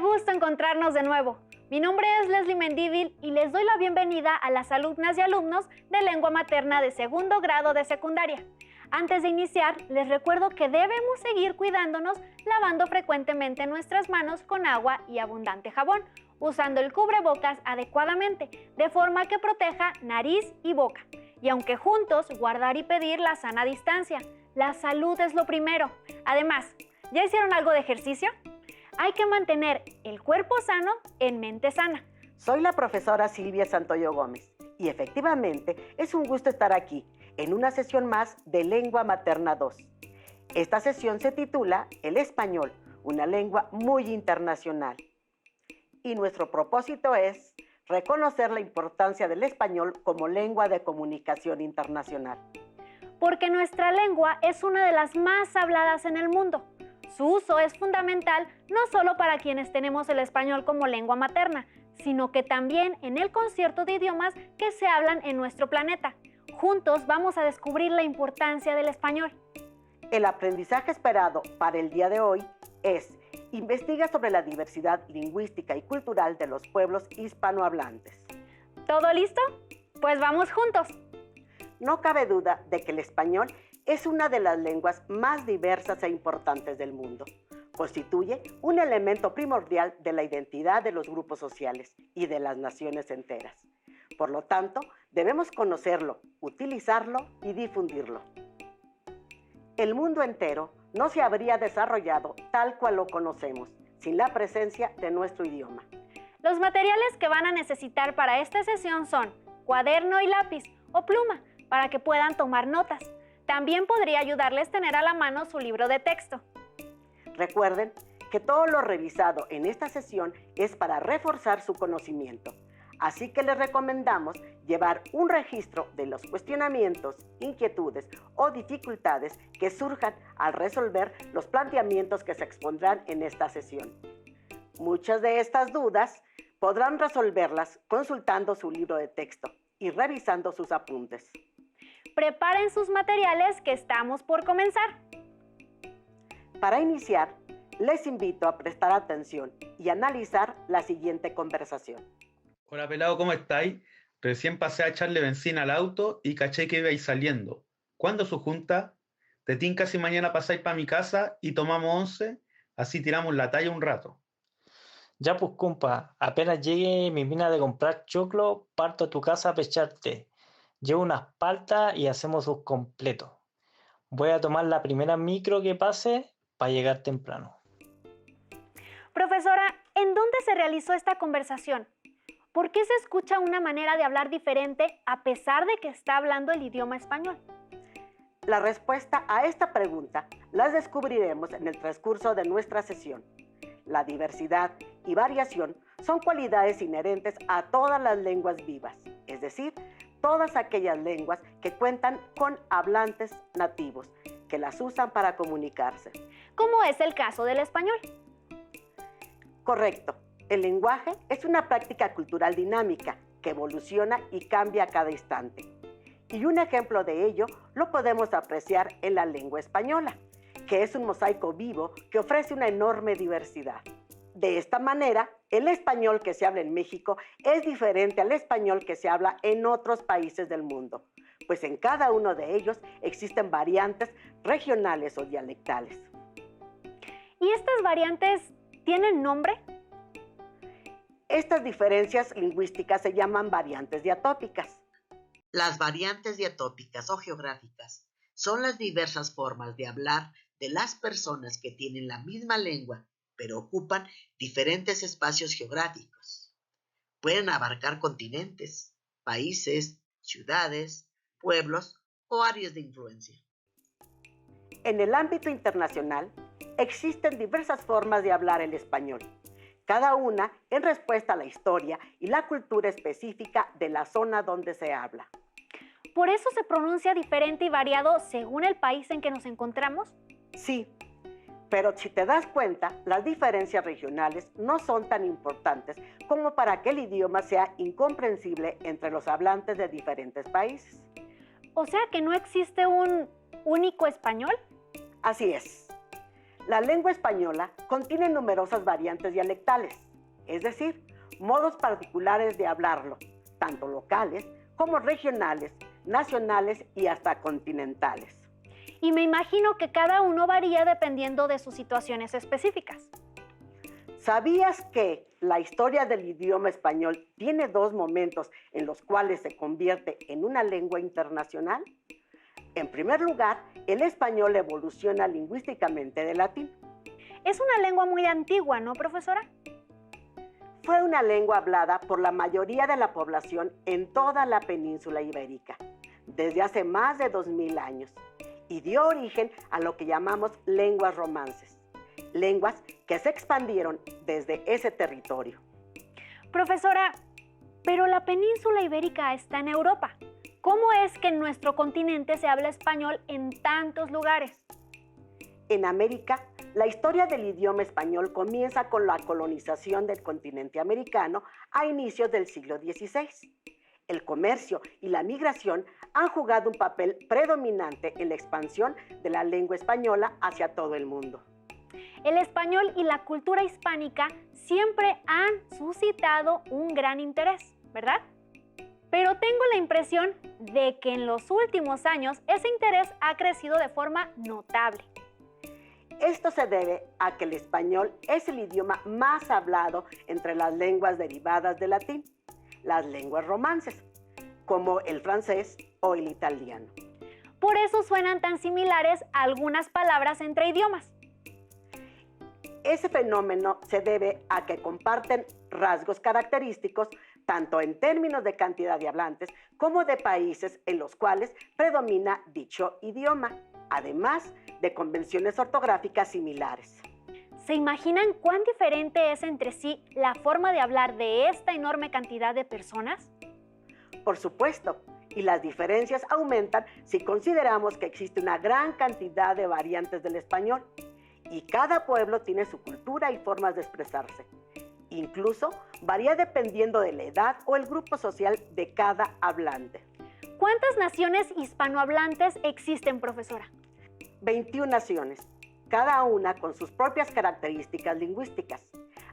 gusto encontrarnos de nuevo. Mi nombre es Leslie Mendívil y les doy la bienvenida a las alumnas y alumnos de lengua materna de segundo grado de secundaria. Antes de iniciar, les recuerdo que debemos seguir cuidándonos lavando frecuentemente nuestras manos con agua y abundante jabón, usando el cubrebocas adecuadamente, de forma que proteja nariz y boca. Y aunque juntos, guardar y pedir la sana distancia. La salud es lo primero. Además, ¿ya hicieron algo de ejercicio? Hay que mantener el cuerpo sano en mente sana. Soy la profesora Silvia Santoyo Gómez y efectivamente es un gusto estar aquí en una sesión más de Lengua Materna 2. Esta sesión se titula El español, una lengua muy internacional. Y nuestro propósito es reconocer la importancia del español como lengua de comunicación internacional. Porque nuestra lengua es una de las más habladas en el mundo. Su uso es fundamental no solo para quienes tenemos el español como lengua materna, sino que también en el concierto de idiomas que se hablan en nuestro planeta. Juntos vamos a descubrir la importancia del español. El aprendizaje esperado para el día de hoy es: investiga sobre la diversidad lingüística y cultural de los pueblos hispanohablantes. ¿Todo listo? Pues vamos juntos. No cabe duda de que el español es una de las lenguas más diversas e importantes del mundo. Constituye un elemento primordial de la identidad de los grupos sociales y de las naciones enteras. Por lo tanto, debemos conocerlo, utilizarlo y difundirlo. El mundo entero no se habría desarrollado tal cual lo conocemos, sin la presencia de nuestro idioma. Los materiales que van a necesitar para esta sesión son cuaderno y lápiz o pluma para que puedan tomar notas. También podría ayudarles tener a la mano su libro de texto. Recuerden que todo lo revisado en esta sesión es para reforzar su conocimiento. Así que les recomendamos llevar un registro de los cuestionamientos, inquietudes o dificultades que surjan al resolver los planteamientos que se expondrán en esta sesión. Muchas de estas dudas podrán resolverlas consultando su libro de texto y revisando sus apuntes. Preparen sus materiales que estamos por comenzar. Para iniciar, les invito a prestar atención y analizar la siguiente conversación. Hola pelado, ¿cómo estáis? Recién pasé a echarle benzina al auto y caché que ibais saliendo. ¿Cuándo su junta? ¿Te tinca si mañana pasáis para mi casa y tomamos 11? Así tiramos la talla un rato. Ya pues compa, apenas llegue mi mina de comprar choclo, parto a tu casa a pecharte. Llevo unas paltas y hacemos sus completos. Voy a tomar la primera micro que pase para llegar temprano. Profesora, ¿en dónde se realizó esta conversación? ¿Por qué se escucha una manera de hablar diferente a pesar de que está hablando el idioma español? La respuesta a esta pregunta las descubriremos en el transcurso de nuestra sesión. La diversidad y variación son cualidades inherentes a todas las lenguas vivas, es decir, todas aquellas lenguas que cuentan con hablantes nativos, que las usan para comunicarse. ¿Cómo es el caso del español? Correcto. El lenguaje es una práctica cultural dinámica que evoluciona y cambia a cada instante. Y un ejemplo de ello lo podemos apreciar en la lengua española, que es un mosaico vivo que ofrece una enorme diversidad. De esta manera, el español que se habla en México es diferente al español que se habla en otros países del mundo, pues en cada uno de ellos existen variantes regionales o dialectales. ¿Y estas variantes tienen nombre? Estas diferencias lingüísticas se llaman variantes diatópicas. Las variantes diatópicas o geográficas son las diversas formas de hablar de las personas que tienen la misma lengua, pero ocupan diferentes espacios geográficos. Pueden abarcar continentes, países, ciudades, pueblos o áreas de influencia. En el ámbito internacional, existen diversas formas de hablar el español, cada una en respuesta a la historia y la cultura específica de la zona donde se habla. ¿Por eso se pronuncia diferente y variado según el país en que nos encontramos? Sí, pero si te das cuenta, las diferencias regionales no son tan importantes como para que el idioma sea incomprensible entre los hablantes de diferentes países. O sea que no existe un único español. Así es. La lengua española contiene numerosas variantes dialectales, es decir, modos particulares de hablarlo, tanto locales como regionales, nacionales y hasta continentales. Y me imagino que cada uno varía dependiendo de sus situaciones específicas. ¿Sabías que la historia del idioma español tiene dos momentos en los cuales se convierte en una lengua internacional? En primer lugar, el español evoluciona lingüísticamente del latín. Es una lengua muy antigua, ¿no, profesora? Fue una lengua hablada por la mayoría de la población en toda la península ibérica, desde hace más de 2000 años, y dio origen a lo que llamamos lenguas romances, lenguas que se expandieron desde ese territorio. Profesora, pero la península ibérica está en Europa. ¿Cómo es que en nuestro continente se habla español en tantos lugares? En América, la historia del idioma español comienza con la colonización del continente americano a inicios del siglo XVI. El comercio y la migración han jugado un papel predominante en la expansión de la lengua española hacia todo el mundo. El español y la cultura hispánica siempre han suscitado un gran interés, ¿verdad? Pero tengo la impresión de que en los últimos años ese interés ha crecido de forma notable. Esto se debe a que el español es el idioma más hablado entre las lenguas derivadas del latín, las lenguas romances, como el francés o el italiano. Por eso suenan tan similares algunas palabras entre idiomas. Ese fenómeno se debe a que comparten rasgos característicos tanto en términos de cantidad de hablantes como de países en los cuales predomina dicho idioma, además de convenciones ortográficas similares. ¿Se imaginan cuán diferente es entre sí la forma de hablar de esta enorme cantidad de personas? Por supuesto, y las diferencias aumentan si consideramos que existe una gran cantidad de variantes del español, y cada pueblo tiene su cultura y formas de expresarse. Incluso varía dependiendo de la edad o el grupo social de cada hablante. ¿Cuántas naciones hispanohablantes existen, profesora? 21 naciones, cada una con sus propias características lingüísticas.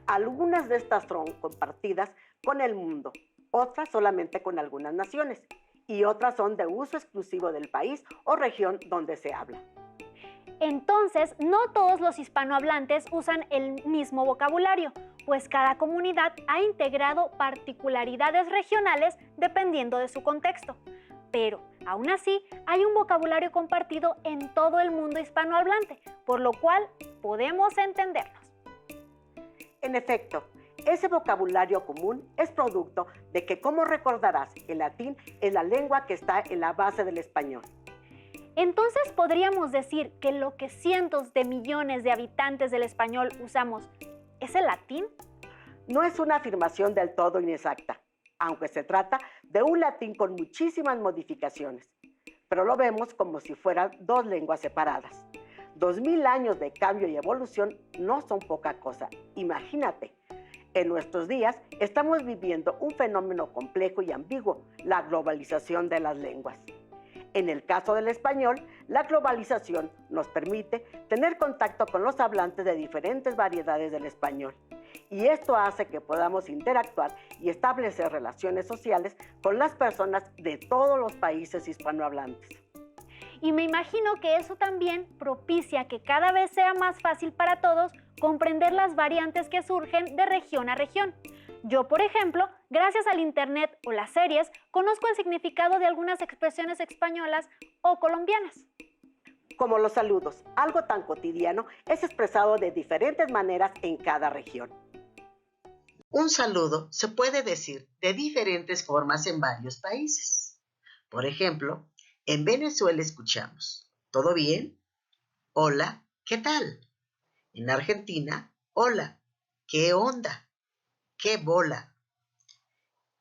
Algunas de estas son compartidas con el mundo, otras solamente con algunas naciones, y otras son de uso exclusivo del país o región donde se habla. Entonces, no todos los hispanohablantes usan el mismo vocabulario, pues cada comunidad ha integrado particularidades regionales dependiendo de su contexto. Pero, aún así, hay un vocabulario compartido en todo el mundo hispanohablante, por lo cual podemos entendernos. En efecto, ese vocabulario común es producto de que, como recordarás, el latín es la lengua que está en la base del español. Entonces, ¿podríamos decir que lo que cientos de millones de habitantes del español usamos es el latín? No es una afirmación del todo inexacta, aunque se trata de un latín con muchísimas modificaciones, pero lo vemos como si fueran dos lenguas separadas. 2000 años de cambio y evolución no son poca cosa. Imagínate, en nuestros días estamos viviendo un fenómeno complejo y ambiguo, la globalización de las lenguas. En el caso del español, la globalización nos permite tener contacto con los hablantes de diferentes variedades del español. Y esto hace que podamos interactuar y establecer relaciones sociales con las personas de todos los países hispanohablantes. Y me imagino que eso también propicia que cada vez sea más fácil para todos comprender las variantes que surgen de región a región. Yo, por ejemplo, gracias al internet o las series, conozco el significado de algunas expresiones españolas o colombianas. Como los saludos, algo tan cotidiano es expresado de diferentes maneras en cada región. Un saludo se puede decir de diferentes formas en varios países. Por ejemplo, en Venezuela escuchamos, ¿todo bien? Hola, ¿qué tal? En Argentina, hola, ¿qué onda? ¡Qué bola!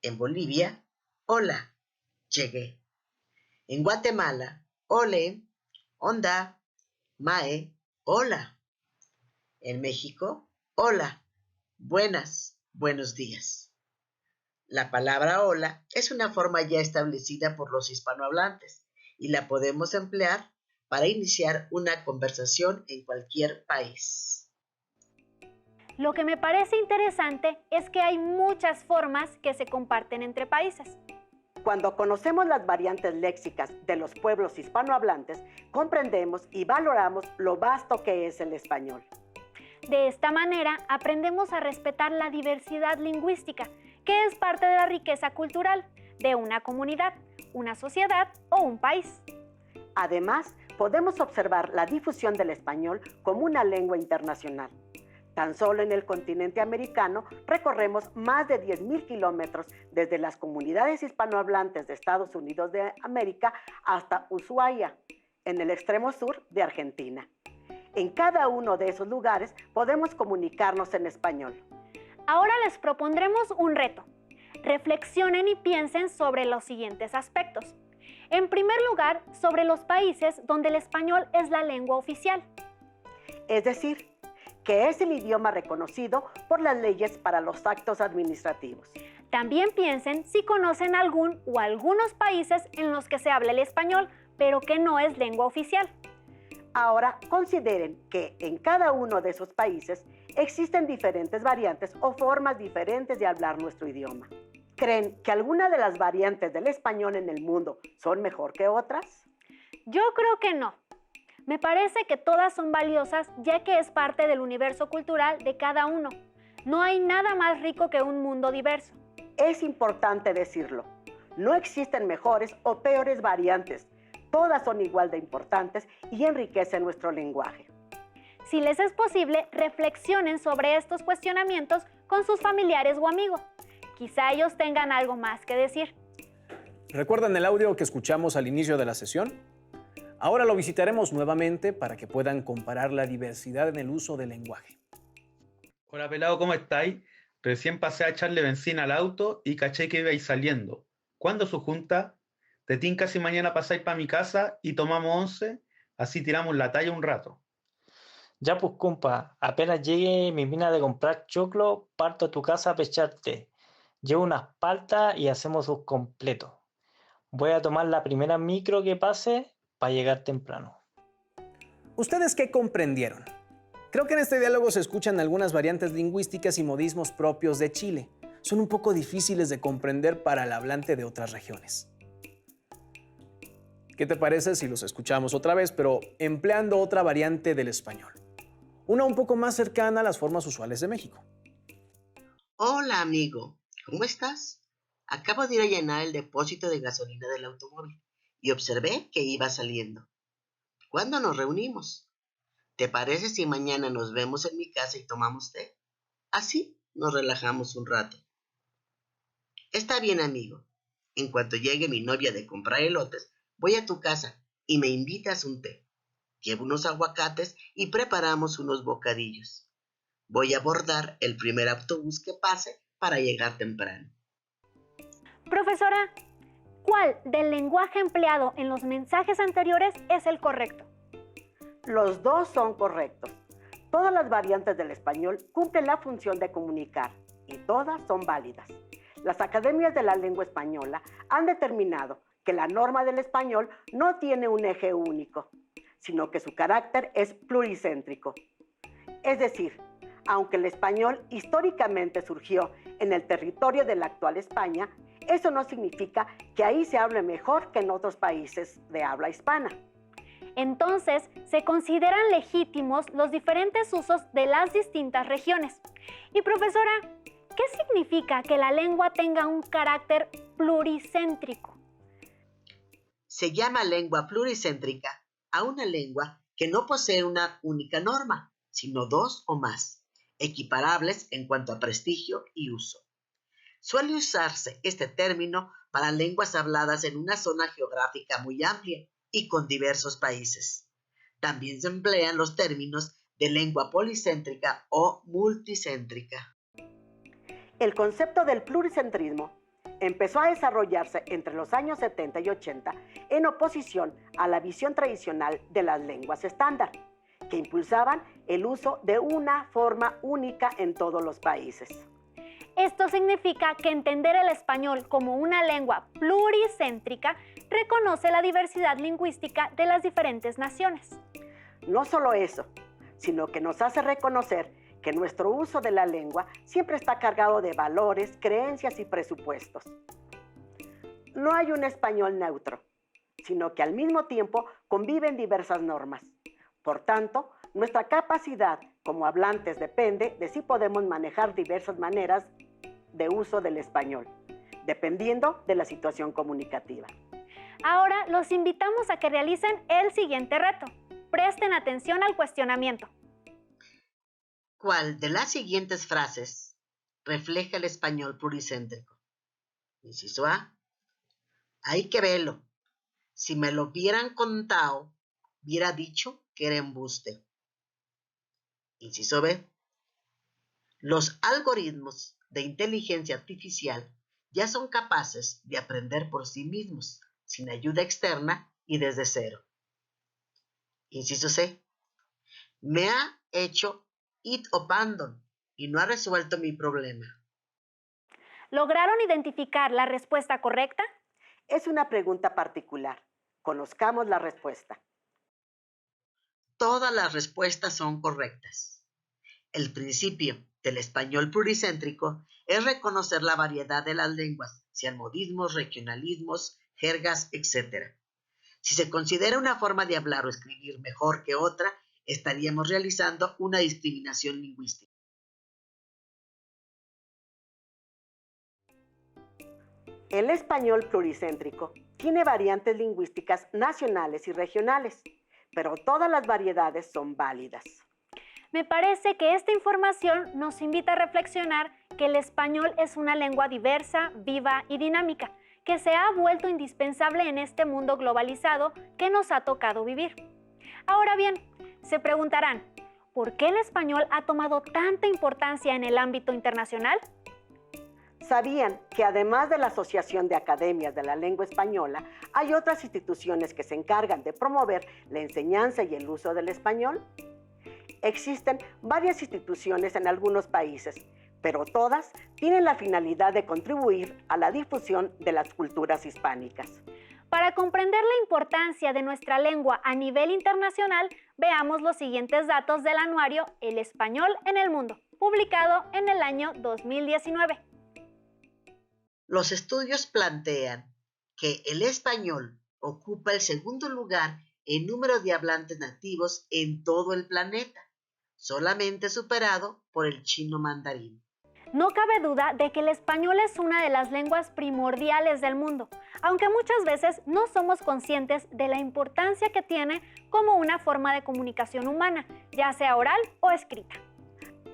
En Bolivia, hola, llegué. En Guatemala, ole, onda, mae, hola. En México, hola, buenas, buenos días. La palabra hola es una forma ya establecida por los hispanohablantes y la podemos emplear para iniciar una conversación en cualquier país. Lo que me parece interesante es que hay muchas formas que se comparten entre países. Cuando conocemos las variantes léxicas de los pueblos hispanohablantes, comprendemos y valoramos lo vasto que es el español. De esta manera, aprendemos a respetar la diversidad lingüística, que es parte de la riqueza cultural de una comunidad, una sociedad o un país. Además, podemos observar la difusión del español como una lengua internacional. Tan solo en el continente americano recorremos más de 10,000 kilómetros desde las comunidades hispanohablantes de Estados Unidos de América hasta Ushuaia, en el extremo sur de Argentina. En cada uno de esos lugares podemos comunicarnos en español. Ahora les propondremos un reto. Reflexionen y piensen sobre los siguientes aspectos. En primer lugar, sobre los países donde el español es la lengua oficial. Es decir, que es el idioma reconocido por las leyes para los actos administrativos. También piensen si conocen algún o algunos países en los que se habla el español, pero que no es lengua oficial. Ahora consideren que en cada uno de esos países existen diferentes variantes o formas diferentes de hablar nuestro idioma. ¿Creen que alguna de las variantes del español en el mundo son mejor que otras? Yo creo que no. Me parece que todas son valiosas ya que es parte del universo cultural de cada uno. No hay nada más rico que un mundo diverso. Es importante decirlo. No existen mejores o peores variantes. Todas son igual de importantes y enriquecen nuestro lenguaje. Si les es posible, reflexionen sobre estos cuestionamientos con sus familiares o amigos. Quizá ellos tengan algo más que decir. ¿Recuerdan el audio que escuchamos al inicio de la sesión? Ahora lo visitaremos nuevamente para que puedan comparar la diversidad en el uso del lenguaje. Hola pelado, ¿cómo estáis? Recién pasé a echarle benzina al auto y caché que ibais saliendo. ¿Cuándo su junta? Te tinca si mañana pasáis para mi casa y tomamos 11, así tiramos la talla un rato. Ya pues compa, apenas llegue mi mina de comprar choclo, parto a tu casa a pecharte. Llevo unas paltas y hacemos sus completos. Voy a tomar la primera micro que pase para llegar temprano. ¿Ustedes qué comprendieron? Creo que en este diálogo se escuchan algunas variantes lingüísticas y modismos propios de Chile. Son un poco difíciles de comprender para el hablante de otras regiones. ¿Qué te parece si los escuchamos otra vez, pero empleando otra variante del español? Una un poco más cercana a las formas usuales de México. Hola amigo, ¿cómo estás? Acabo de ir a llenar el depósito de gasolina del automóvil y observé que iba saliendo. ¿Cuándo nos reunimos? ¿Te parece si mañana nos vemos en mi casa y tomamos té? Así nos relajamos un rato. Está bien, amigo. En cuanto llegue mi novia de comprar elotes, voy a tu casa y me invitas un té. Llevo unos aguacates y preparamos unos bocadillos. Voy a abordar el primer autobús que pase para llegar temprano. Profesora, ¿cuál del lenguaje empleado en los mensajes anteriores es el correcto? Los dos son correctos. Todas las variantes del español cumplen la función de comunicar y todas son válidas. Las academias de la lengua española han determinado que la norma del español no tiene un eje único, sino que su carácter es pluricéntrico. Es decir, aunque el español históricamente surgió en el territorio de la actual España, eso no significa que ahí se hable mejor que en otros países de habla hispana. Entonces, se consideran legítimos los diferentes usos de las distintas regiones. Y profesora, ¿qué significa que la lengua tenga un carácter pluricéntrico? Se llama lengua pluricéntrica a una lengua que no posee una única norma, sino dos o más, equiparables en cuanto a prestigio y uso. Suele usarse este término para lenguas habladas en una zona geográfica muy amplia y con diversos países. También se emplean los términos de lengua policéntrica o multicéntrica. El concepto del pluricentrismo empezó a desarrollarse entre los años 70 y 80 en oposición a la visión tradicional de las lenguas estándar, que impulsaban el uso de una forma única en todos los países. Esto significa que entender el español como una lengua pluricéntrica reconoce la diversidad lingüística de las diferentes naciones. No solo eso, sino que nos hace reconocer que nuestro uso de la lengua siempre está cargado de valores, creencias y presupuestos. No hay un español neutro, sino que al mismo tiempo conviven diversas normas. Por tanto, nuestra capacidad como hablantes depende de si podemos manejar diversas maneras de uso del español, dependiendo de la situación comunicativa. Ahora los invitamos a que realicen el siguiente reto. Presten atención al cuestionamiento. ¿Cuál de las siguientes frases refleja el español pluricéntrico? Inciso A. Hay que verlo. Si me lo hubieran contado, hubiera dicho que era embuste. Inciso B. Los algoritmos de inteligencia artificial ya son capaces de aprender por sí mismos, sin ayuda externa y desde cero. Inciso C. Me ha hecho it abandon y no ha resuelto mi problema. ¿Lograron identificar la respuesta correcta? Es una pregunta particular. Conozcamos la respuesta. Todas las respuestas son correctas. El principio del español pluricéntrico es reconocer la variedad de las lenguas, sean modismos, regionalismos, jergas, etc. Si se considera una forma de hablar o escribir mejor que otra, estaríamos realizando una discriminación lingüística. El español pluricéntrico tiene variantes lingüísticas nacionales y regionales, pero todas las variedades son válidas. Me parece que esta información nos invita a reflexionar que el español es una lengua diversa, viva y dinámica, que se ha vuelto indispensable en este mundo globalizado que nos ha tocado vivir. Ahora bien, se preguntarán, ¿por qué el español ha tomado tanta importancia en el ámbito internacional? ¿Sabían que además de la Asociación de Academias de la Lengua Española, hay otras instituciones que se encargan de promover la enseñanza y el uso del español? Existen varias instituciones en algunos países, pero todas tienen la finalidad de contribuir a la difusión de las culturas hispánicas. Para comprender la importancia de nuestra lengua a nivel internacional, veamos los siguientes datos del anuario El Español en el Mundo, publicado en el año 2019. Los estudios plantean que el español ocupa el segundo lugar en número de hablantes nativos en todo el planeta, solamente superado por el chino mandarín. No cabe duda de que el español es una de las lenguas primordiales del mundo, aunque muchas veces no somos conscientes de la importancia que tiene como una forma de comunicación humana, ya sea oral o escrita.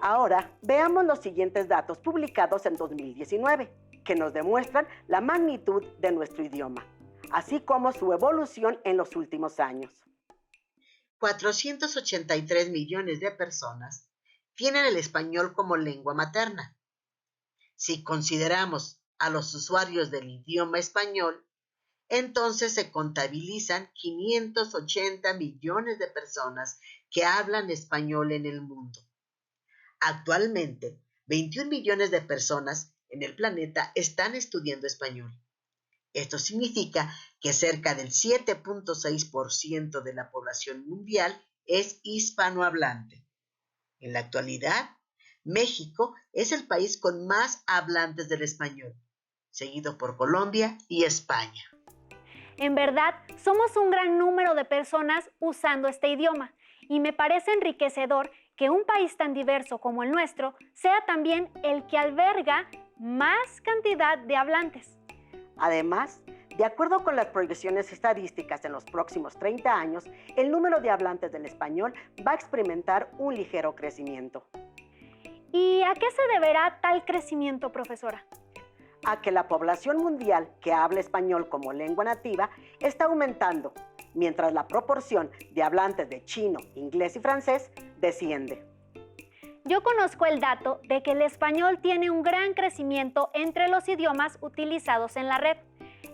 Ahora, veamos los siguientes datos publicados en 2019, que nos demuestran la magnitud de nuestro idioma, así como su evolución en los últimos años. 483 millones de personas tienen el español como lengua materna. Si consideramos a los usuarios del idioma español, entonces se contabilizan 580 millones de personas que hablan español en el mundo. Actualmente, 21 millones de personas en el planeta están estudiando español. Esto significa que cerca del 7.6% de la población mundial es hispanohablante. En la actualidad, México es el país con más hablantes del español, seguido por Colombia y España. En verdad, somos un gran número de personas usando este idioma y me parece enriquecedor que un país tan diverso como el nuestro sea también el que alberga más cantidad de hablantes. Además, de acuerdo con las proyecciones estadísticas en los próximos 30 años, el número de hablantes del español va a experimentar un ligero crecimiento. ¿Y a qué se deberá tal crecimiento, profesora? A que la población mundial que habla español como lengua nativa está aumentando, mientras la proporción de hablantes de chino, inglés y francés desciende. Yo conozco el dato de que el español tiene un gran crecimiento entre los idiomas utilizados en la red.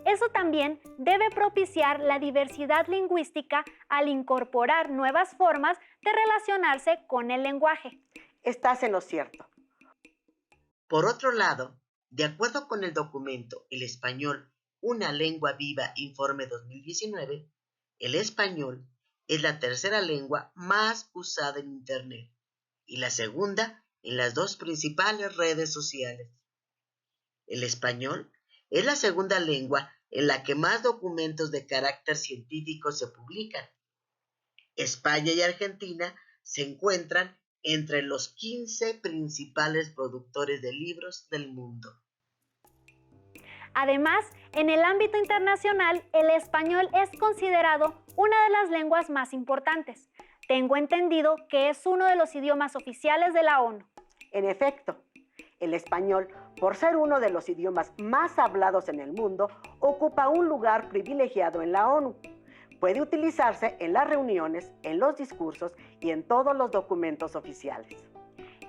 Eso también debe propiciar la diversidad lingüística al incorporar nuevas formas de relacionarse con el lenguaje. Estás en lo cierto. Por otro lado, de acuerdo con el documento El español, una lengua viva, informe 2019, el español es la tercera lengua más usada en Internet y la segunda en las dos principales redes sociales. El español es la segunda lengua en la que más documentos de carácter científico se publican. España y Argentina se encuentran entre los 15 principales productores de libros del mundo. Además, en el ámbito internacional, el español es considerado una de las lenguas más importantes. Tengo entendido que es uno de los idiomas oficiales de la ONU. En efecto, el español, por ser uno de los idiomas más hablados en el mundo, ocupa un lugar privilegiado en la ONU. Puede utilizarse en las reuniones, en los discursos y en todos los documentos oficiales.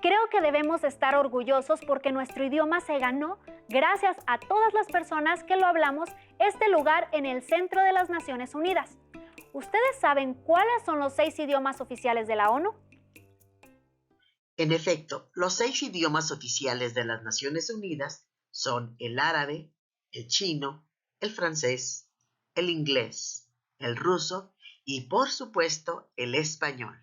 Creo que debemos estar orgullosos porque nuestro idioma se ganó, gracias a todas las personas que lo hablamos, este lugar en el centro de las Naciones Unidas. ¿Ustedes saben cuáles son los 6 idiomas oficiales de la ONU? En efecto, los 6 idiomas oficiales de las Naciones Unidas son el árabe, el chino, el francés, el inglés, el ruso y, por supuesto, el español.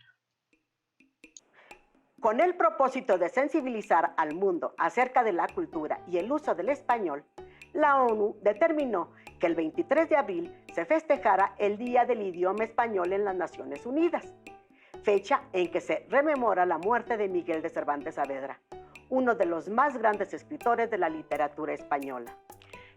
Con el propósito de sensibilizar al mundo acerca de la cultura y el uso del español, la ONU determinó que el 23 de abril se festejara el Día del Idioma Español en las Naciones Unidas, fecha en que se rememora la muerte de Miguel de Cervantes Saavedra, uno de los más grandes escritores de la literatura española.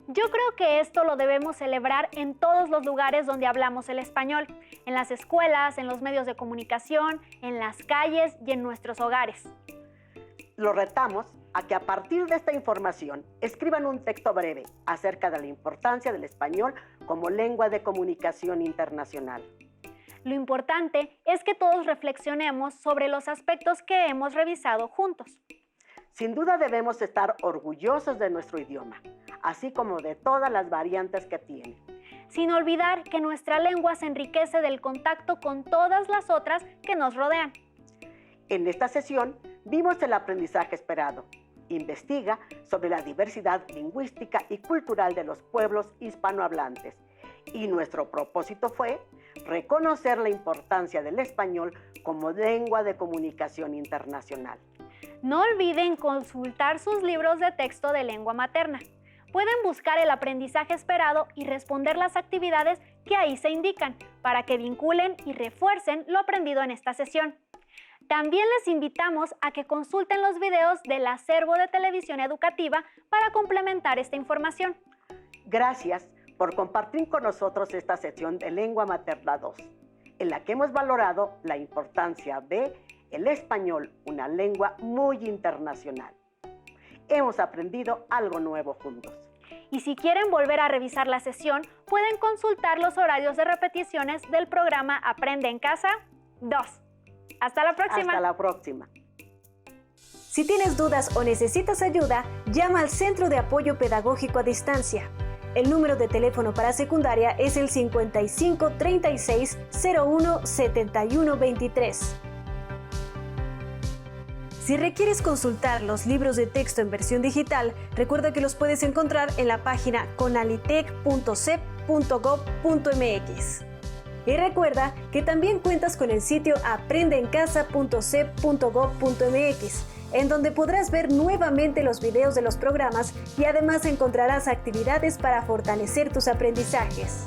Yo creo que esto lo debemos celebrar en todos los lugares donde hablamos el español, en las escuelas, en los medios de comunicación, en las calles y en nuestros hogares. Los retamos a que a partir de esta información escriban un texto breve acerca de la importancia del español como lengua de comunicación internacional. Lo importante es que todos reflexionemos sobre los aspectos que hemos revisado juntos. Sin duda debemos estar orgullosos de nuestro idioma, así como de todas las variantes que tiene. Sin olvidar que nuestra lengua se enriquece del contacto con todas las otras que nos rodean. En esta sesión vimos el aprendizaje esperado. Investiga sobre la diversidad lingüística y cultural de los pueblos hispanohablantes. Y nuestro propósito fue reconocer la importancia del español como lengua de comunicación internacional. No olviden consultar sus libros de texto de lengua materna. Pueden buscar el aprendizaje esperado y responder las actividades que ahí se indican para que vinculen y refuercen lo aprendido en esta sesión. También les invitamos a que consulten los videos del acervo de televisión educativa para complementar esta información. Gracias por compartir con nosotros esta sección de Lengua Materna 2, en la que hemos valorado la importancia de el español, una lengua muy internacional. Hemos aprendido algo nuevo juntos. Y si quieren volver a revisar la sesión, pueden consultar los horarios de repeticiones del programa Aprende en Casa 2. ¡Hasta la próxima! Hasta la próxima. Si tienes dudas o necesitas ayuda, llama al Centro de Apoyo Pedagógico a Distancia. El número de teléfono para secundaria es el 55 36 01 71 23. Si requieres consultar los libros de texto en versión digital, recuerda que los puedes encontrar en la página conalitec.cep.gov.mx. Y recuerda que también cuentas con el sitio aprendeencasa.cep.gov.mx, en donde podrás ver nuevamente los videos de los programas y además encontrarás actividades para fortalecer tus aprendizajes.